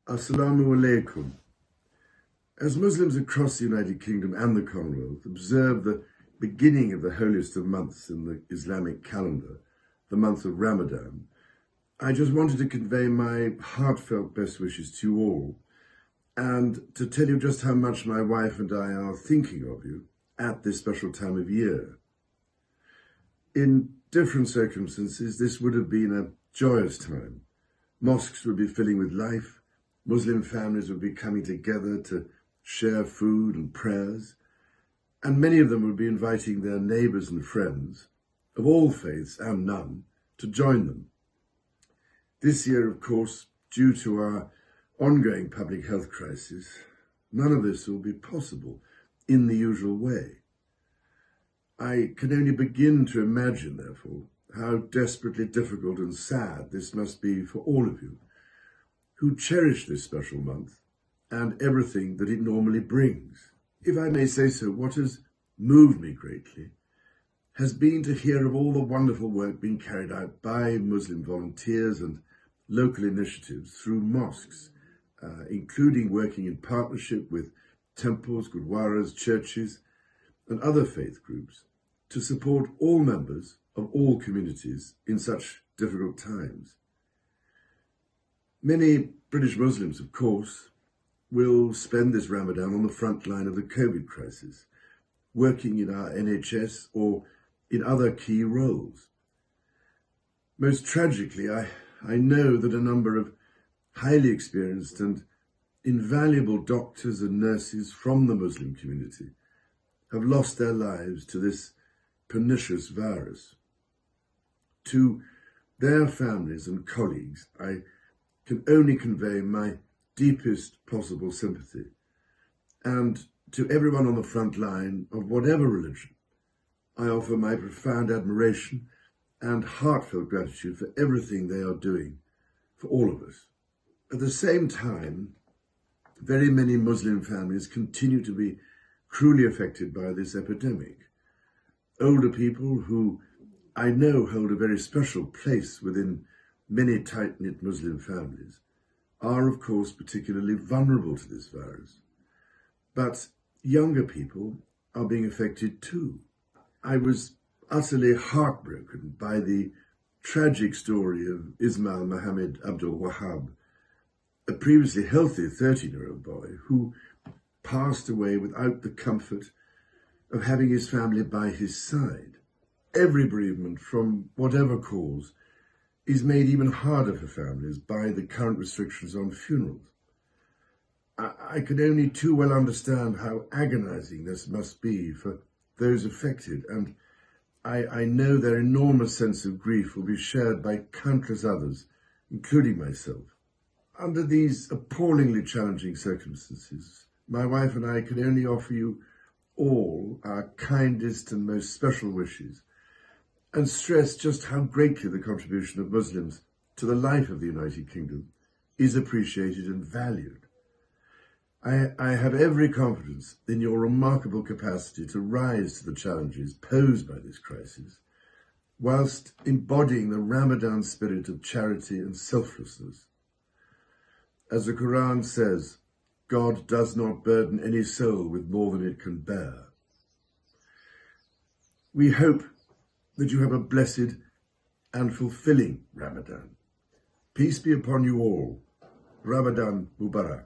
Assalamu alaikum. As Muslims across the United Kingdom and the Commonwealth observe the beginning of the holiest of months in the Islamic calendar, the month of Ramadan, I just wanted to convey my heartfelt best wishes to you all and to tell you just how much my wife and I are thinking of you at this special time of year. In different circumstances, this would have been a joyous time. Mosques would be filling with life. Muslim families would be coming together to share food and prayers, and many of them would be inviting their neighbours and friends of all faiths and none to join them. This year, of course, due to our ongoing public health crisis, none of this will be possible in the usual way. I can only begin to imagine, therefore, how desperately difficult and sad this must be for all of you who cherish this special month and everything that it normally brings. If I may say so, what has moved me greatly has been to hear of all the wonderful work being carried out by Muslim volunteers and local initiatives through mosques, including working in partnership with temples, gurdwaras, churches, and other faith groups to support all members of all communities in such difficult times. Many British Muslims, of course, will spend this Ramadan on the front line of the COVID crisis, working in our NHS or in other key roles. Most tragically, I know that a number of highly experienced and invaluable doctors and nurses from the Muslim community have lost their lives to this pernicious virus. To their families and colleagues, I can only convey my deepest possible sympathy, and to everyone on the front line of whatever religion, I offer my profound admiration and heartfelt gratitude for everything they are doing for all of us. At the same time, very many Muslim families continue to be cruelly affected by this epidemic. Older people who I know hold a very special place within many tight-knit Muslim families are, of course, particularly vulnerable to this virus. But younger people are being affected too. I was utterly heartbroken by the tragic story of Ismail Mohammed Abdul Wahab, a previously healthy 13-year-old boy who passed away without the comfort of having his family by his side. Every bereavement, from whatever cause, is made even harder for families by the current restrictions on funerals. I can only too well understand how agonizing this must be for those affected, and I know their enormous sense of grief will be shared by countless others, including myself. Under these appallingly challenging circumstances, my wife and I can only offer you all our kindest and most special wishes, and stress just how greatly the contribution of Muslims to the life of the United Kingdom is appreciated and valued. I have every confidence in your remarkable capacity to rise to the challenges posed by this crisis, whilst embodying the Ramadan spirit of charity and selflessness. As the Quran says, God does not burden any soul with more than it can bear. We hope that you have a blessed and fulfilling Ramadan. Peace be upon you all. Ramadan Mubarak.